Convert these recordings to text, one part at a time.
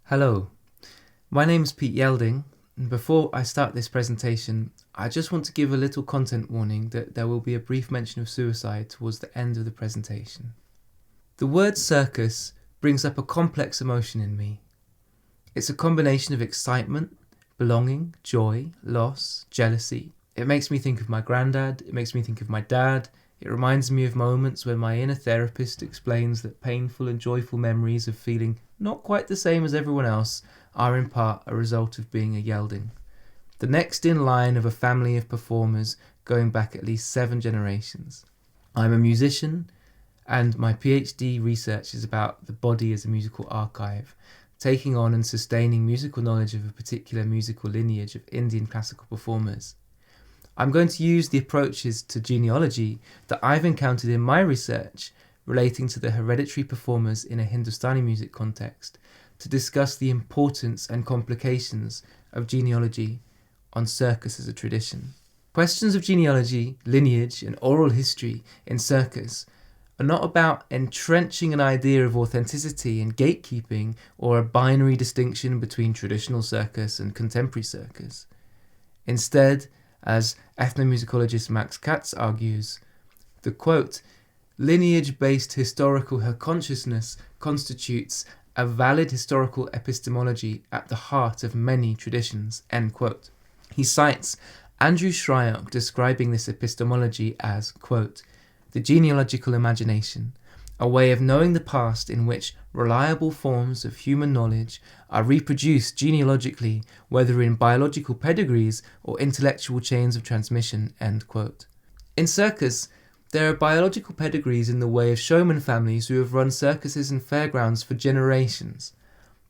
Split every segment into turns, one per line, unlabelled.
Hello, my name is Pete Yelding, and before I start this presentation, I just want to give a little content warning that there will be a brief mention of suicide towards the end of the presentation. The word circus brings up a complex emotion in me. It's a combination of excitement, belonging, joy, loss, jealousy. It makes me think of my granddad, it makes me think of my dad. It reminds me of moments when my inner therapist explains that painful and joyful memories of feeling not quite the same as everyone else are in part a result of being a Yelding, the next in line of a family of performers going back at least 7 generations. I'm a musician, and my PhD research is about the body as a musical archive, taking on and sustaining musical knowledge of a particular musical lineage of Indian classical performers. I'm going to use the approaches to genealogy that I've encountered in my research relating to the hereditary performers in a Hindustani music context to discuss the importance and complications of genealogy on circus as a tradition. Questions of genealogy, lineage, and oral history in circus are not about entrenching an idea of authenticity and gatekeeping or a binary distinction between traditional circus and contemporary circus. Instead, as ethnomusicologist Max Katz argues, the quote, lineage-based historical consciousness constitutes a valid historical epistemology at the heart of many traditions, end quote. He cites Andrew Shryock describing this epistemology as, quote, the genealogical imagination, a way of knowing the past in which reliable forms of human knowledge are reproduced genealogically, whether in biological pedigrees or intellectual chains of transmission, end quote. In circus, there are biological pedigrees in the way of showman families who have run circuses and fairgrounds for generations.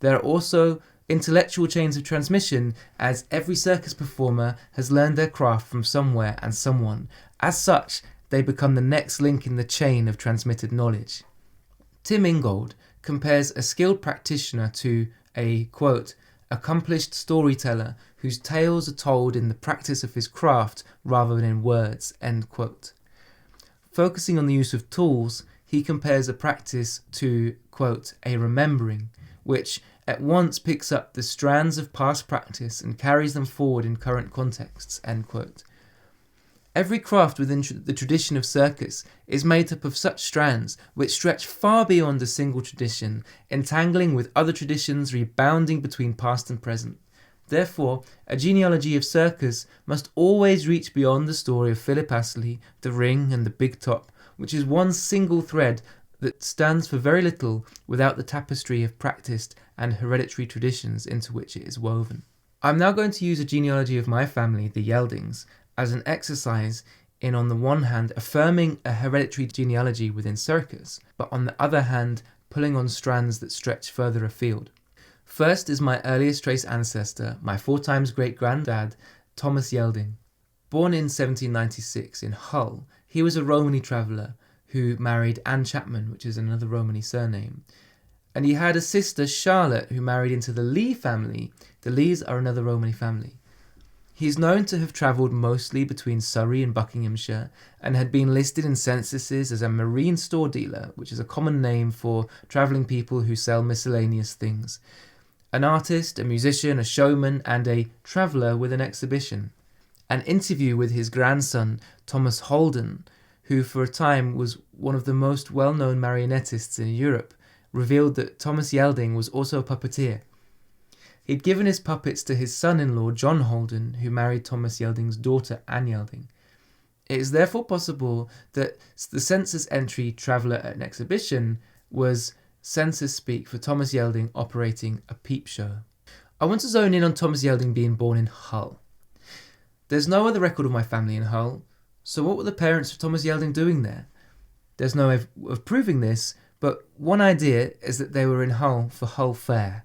There are also intellectual chains of transmission, as every circus performer has learned their craft from somewhere and someone. As such, they become the next link in the chain of transmitted knowledge. Tim Ingold compares a skilled practitioner to a, quote, accomplished storyteller whose tales are told in the practice of his craft rather than in words, end quote. Focusing on the use of tools, he compares a practice to, quote, a remembering, which at once picks up the strands of past practice and carries them forward in current contexts, end quote. Every craft within the tradition of circus is made up of such strands which stretch far beyond a single tradition, entangling with other traditions, rebounding between past and present. Therefore, a genealogy of circus must always reach beyond the story of Philip Astley, the ring and the big top, which is one single thread that stands for very little without the tapestry of practiced and hereditary traditions into which it is woven. I'm now going to use a genealogy of my family, the Yeldings, as an exercise in, on the one hand, affirming a hereditary genealogy within circus, but on the other hand, pulling on strands that stretch further afield. First is my earliest trace ancestor, my 4 times great-granddad, Thomas Yelding. Born in 1796 in Hull, he was a Romany traveller who married Anne Chapman, which is another Romany surname. And he had a sister, Charlotte, who married into the Lee family. The Lees are another Romany family. He is known to have travelled mostly between Surrey and Buckinghamshire and had been listed in censuses as a marine store dealer, which is a common name for travelling people who sell miscellaneous things. An artist, a musician, a showman, and a traveller with an exhibition. An interview with his grandson, Thomas Holden, who for a time was one of the most well-known marionettists in Europe, revealed that Thomas Yelding was also a puppeteer. He'd given his puppets to his son-in-law, John Holden, who married Thomas Yelding's daughter, Anne Yelding. It is therefore possible that the census entry traveller at an exhibition was census speak for Thomas Yelding operating a peep show. I want to zone in on Thomas Yelding being born in Hull. There's no other record of my family in Hull, so what were the parents of Thomas Yelding doing there? There's no way of proving this, but one idea is that they were in Hull for Hull Fair.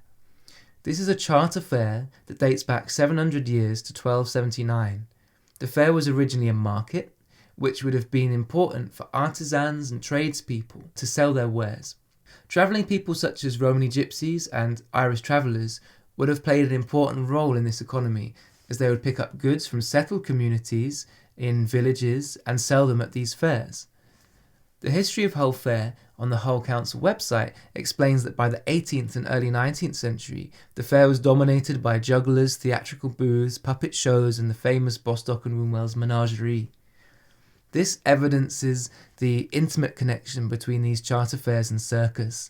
This is a charter fair that dates back 700 years to 1279. The fair was originally a market, which would have been important for artisans and tradespeople to sell their wares. Travelling people such as Romany gypsies and Irish travellers would have played an important role in this economy, as they would pick up goods from settled communities in villages and sell them at these fairs. The history of Hull Fair on the Hull Council website explains that by the 18th and early 19th century, the fair was dominated by jugglers, theatrical booths, puppet shows, and the famous Bostock and Wombwell's menagerie. This evidences the intimate connection between these charter fairs and circus.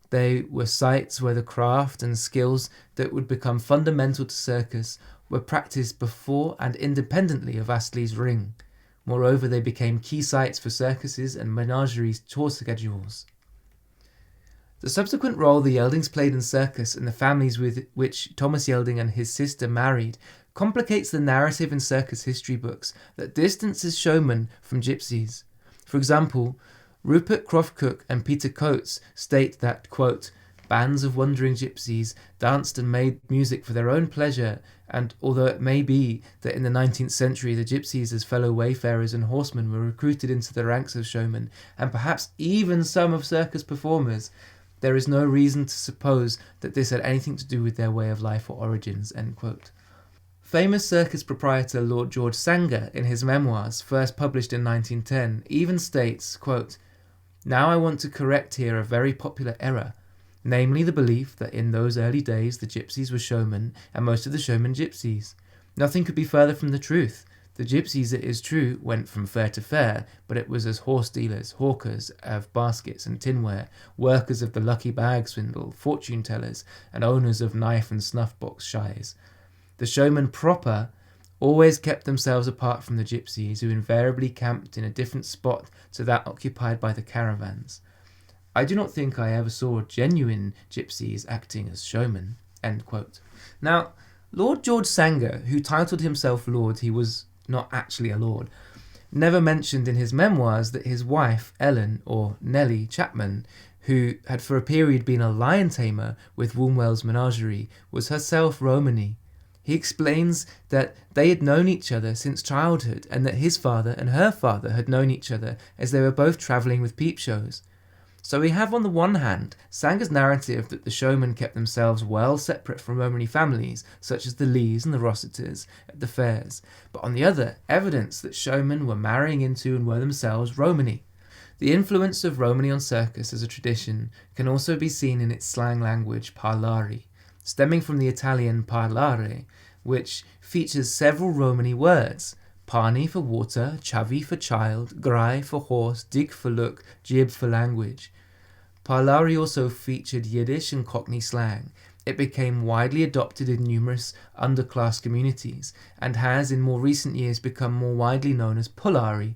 They were sites where the craft and skills that would become fundamental to circus were practiced before and independently of Astley's ring. Moreover, they became key sites for circuses and menagerie tour schedules. The subsequent role the Yeldings played in circus and the families with which Thomas Yelding and his sister married complicates the narrative in circus history books that distances showmen from gypsies. For example, Rupert Croft-Cook and Peter Coates state that, quote, bands of wandering gypsies danced and made music for their own pleasure, and although it may be that in the 19th century the gypsies as fellow wayfarers and horsemen were recruited into the ranks of showmen, and perhaps even some of circus performers, there is no reason to suppose that this had anything to do with their way of life or origins, end quote. Famous circus proprietor Lord George Sanger, in his memoirs, first published in 1910, even states, quote, now I want to correct here a very popular error, namely the belief that in those early days the gypsies were showmen and most of the showmen gypsies. Nothing could be further from the truth. The gypsies, it is true, went from fair to fair, but it was as horse dealers, hawkers of baskets and tinware, workers of the lucky bag swindle, fortune tellers, and owners of knife and snuff box shies. The showmen proper always kept themselves apart from the gypsies, who invariably camped in a different spot to that occupied by the caravans. I do not think I ever saw genuine gypsies acting as showmen, end quote. Now, Lord George Sanger, who titled himself Lord, he was not actually a lord, never mentioned in his memoirs that his wife, Ellen, or Nellie Chapman, who had for a period been a lion tamer with Wombwell's menagerie, was herself Romany. He explains that they had known each other since childhood, and that his father and her father had known each other as they were both travelling with peep shows. So we have on the one hand Sanger's narrative that the showmen kept themselves well separate from Romany families, such as the Lees and the Rossiters, at the fairs, but on the other, evidence that showmen were marrying into and were themselves Romany. The influence of Romany on circus as a tradition can also be seen in its slang language parlare, stemming from the Italian parlare, which features several Romany words: Pani for water, chavi for child, grai for horse, dig for look, jib for language. Parlare also featured Yiddish and Cockney slang. It became widely adopted in numerous underclass communities, and has in more recent years become more widely known as Pullari,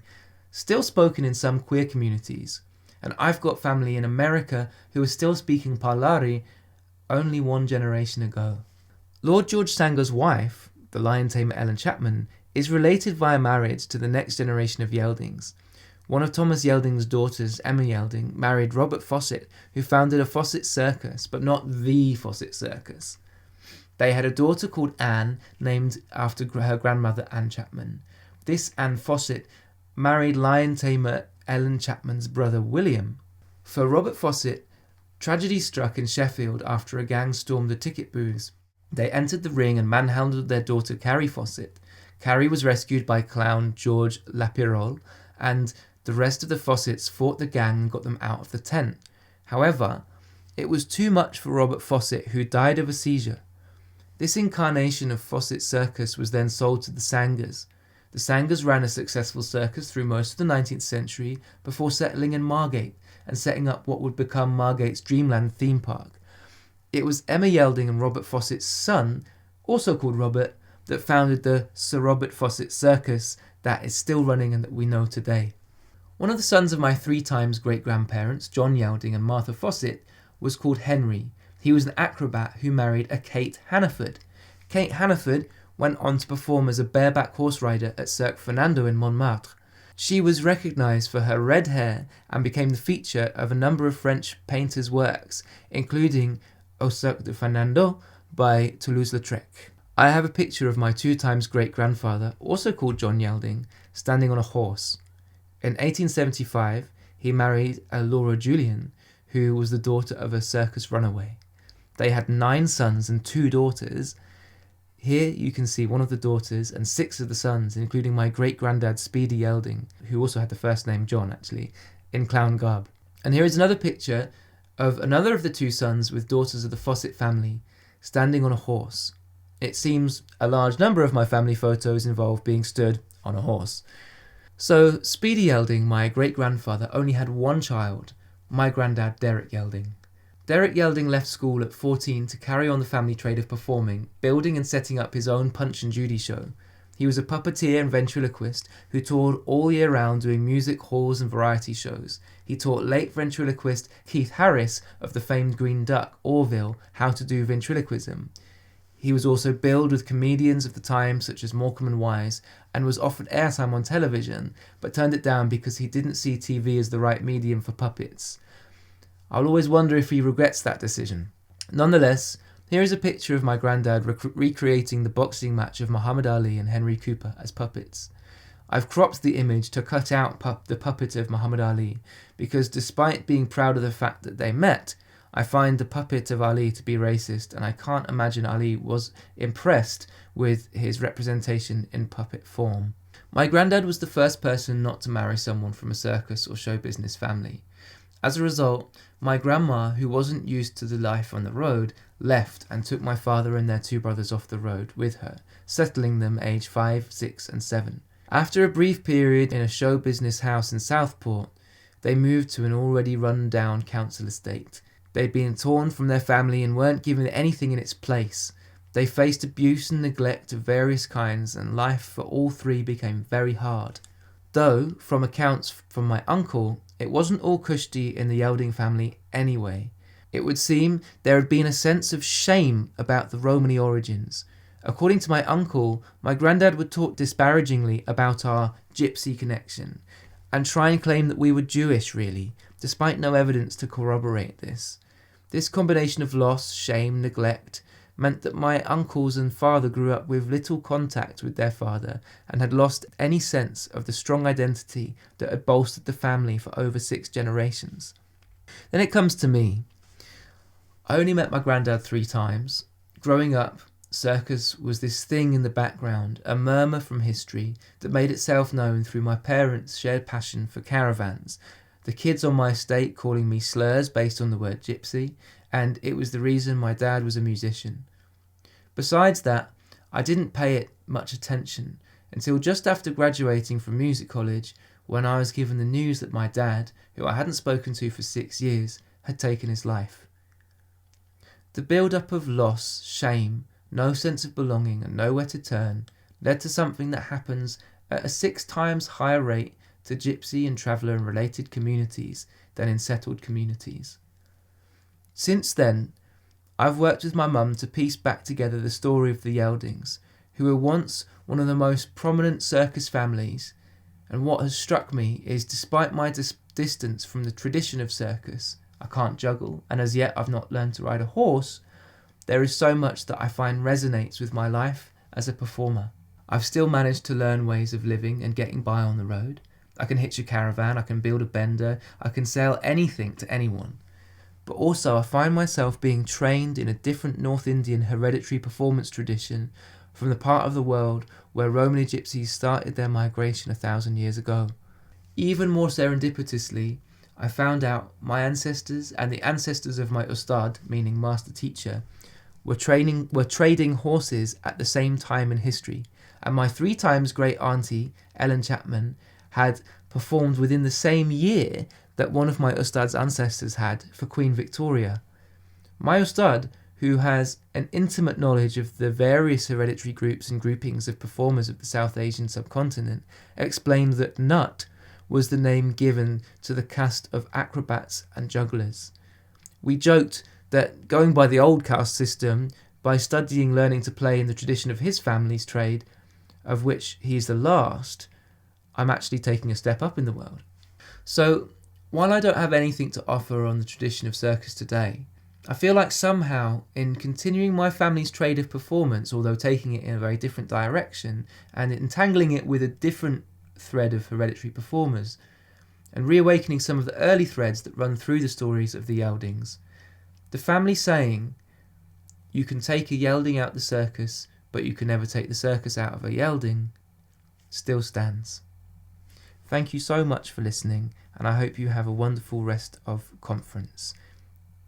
still spoken in some queer communities. And I've got family in America who are still speaking Parlare only one generation ago. Lord George Sanger's wife, the lion tamer Ellen Chapman, is related via marriage to the next generation of Yeldings. One of Thomas Yelding's daughters, Emma Yelding, married Robert Fawcett, who founded a Fawcett Circus, but not the Fawcett Circus. They had a daughter called Anne, named after her grandmother Anne Chapman. This Anne Fawcett married lion tamer Ellen Chapman's brother William. For Robert Fawcett, tragedy struck in Sheffield after a gang stormed the ticket booths. They entered the ring and manhandled their daughter Carrie Fawcett. Carrie was rescued by clown George Lapirole, and the rest of the Fawcetts fought the gang and got them out of the tent. However, it was too much for Robert Fawcett, who died of a seizure. This incarnation of Fawcett Circus was then sold to the Sangers. The Sangers ran a successful circus through most of the 19th century before settling in Margate and setting up what would become Margate's Dreamland theme park. It was Emma Yelding and Robert Fawcett's son, also called Robert, that founded the Sir Robert Fawcett Circus that is still running and that we know today. One of the sons of my 3 times great-grandparents, John Yelding and Martha Fawcett, was called Henry. He was an acrobat who married a Kate Hannaford. Kate Hannaford went on to perform as a bareback horse rider at Cirque Fernando in Montmartre. She was recognised for her red hair and became the feature of a number of French painters' works, including Au Cirque de Fernando by Toulouse-Lautrec. I have a picture of my 2 times great-grandfather, also called John Yelding, standing on a horse. In 1875, he married a Laura Julian, who was the daughter of a circus runaway. They had 9 sons and 2 daughters. Here you can see one of the daughters and 6 of the sons, including my great-granddad Speedy Yelding, who also had the first name John, actually, in clown garb. And here is another picture of another of the two sons with daughters of the Fawcett family, standing on a horse. It seems a large number of my family photos involve being stood on a horse. So Speedy Yelding, my great-grandfather, only had one child, my granddad Derek Yelding. Derek Yelding left school at 14 to carry on the family trade of performing, building and setting up his own Punch and Judy show. He was a puppeteer and ventriloquist who toured all year round doing music halls and variety shows. He taught late ventriloquist Keith Harris of the famed Green Duck, Orville, how to do ventriloquism. He was also billed with comedians of the time such as Morecambe and Wise, and was offered airtime on television, but turned it down because he didn't see TV as the right medium for puppets. I'll always wonder if he regrets that decision. Nonetheless, here is a picture of my granddad recreating the boxing match of Muhammad Ali and Henry Cooper as puppets. I've cropped the image to cut out the puppet of Muhammad Ali, because despite being proud of the fact that they met, I find the puppet of Ali to be racist, and I can't imagine Ali was impressed with his representation in puppet form. My granddad was the first person not to marry someone from a circus or show business family. As a result, my grandma, who wasn't used to the life on the road, left and took my father and their two brothers off the road with her, settling them aged 5, 6 and 7. After a brief period in a show business house in Southport, they moved to an already run-down council estate. They'd been torn from their family and weren't given anything in its place. They faced abuse and neglect of various kinds, and life for all three became very hard. Though, from accounts from my uncle, it wasn't all cushy in the Yelding family anyway. It would seem there had been a sense of shame about the Romany origins. According to my uncle, my granddad would talk disparagingly about our gypsy connection, and try and claim that we were Jewish really, despite no evidence to corroborate this. This combination of loss, shame, neglect meant that my uncles and father grew up with little contact with their father and had lost any sense of the strong identity that had bolstered the family for over 6 generations. Then it comes to me. I only met my granddad 3 times. Growing up, circus was this thing in the background, a murmur from history that made itself known through my parents' shared passion for caravans, the kids on my estate calling me slurs based on the word gypsy, and it was the reason my dad was a musician. Besides that, I didn't pay it much attention until just after graduating from music college, when I was given the news that my dad, who I hadn't spoken to for 6 years, had taken his life. The build-up of loss, shame, no sense of belonging and nowhere to turn led to something that happens at a 6 times higher rate to gypsy and traveller and related communities than in settled communities. Since then, I've worked with my mum to piece back together the story of the Yeldings, who were once one of the most prominent circus families, and what has struck me is despite my distance from the tradition of circus, I can't juggle, and as yet I've not learned to ride a horse, there is so much that I find resonates with my life as a performer. I've still managed to learn ways of living and getting by on the road. I can hitch a caravan, I can build a bender, I can sell anything to anyone. But also I find myself being trained in a different North Indian hereditary performance tradition from the part of the world where Romany gypsies started their migration 1,000 years ago. Even more serendipitously, I found out my ancestors and the ancestors of my ustad, meaning master teacher, were trading horses at the same time in history, and my 3 times great auntie, Ellen Chapman, had performed within the same year that one of my ustad's ancestors had for Queen Victoria. My ustad, who has an intimate knowledge of the various hereditary groups and groupings of performers of the South Asian subcontinent, explained that Nut was the name given to the caste of acrobats and jugglers. We joked that going by the old caste system, by learning to play in the tradition of his family's trade, of which he is the last, I'm actually taking a step up in the world. So, while I don't have anything to offer on the tradition of circus today, I feel like somehow, in continuing my family's trade of performance, although taking it in a very different direction, and entangling it with a different thread of hereditary performers, and reawakening some of the early threads that run through the stories of the Yeldings, the family saying, you can take a Yelding out the circus, but you can never take the circus out of a Yelding, still stands. Thank you so much for listening, and I hope you have a wonderful rest of conference.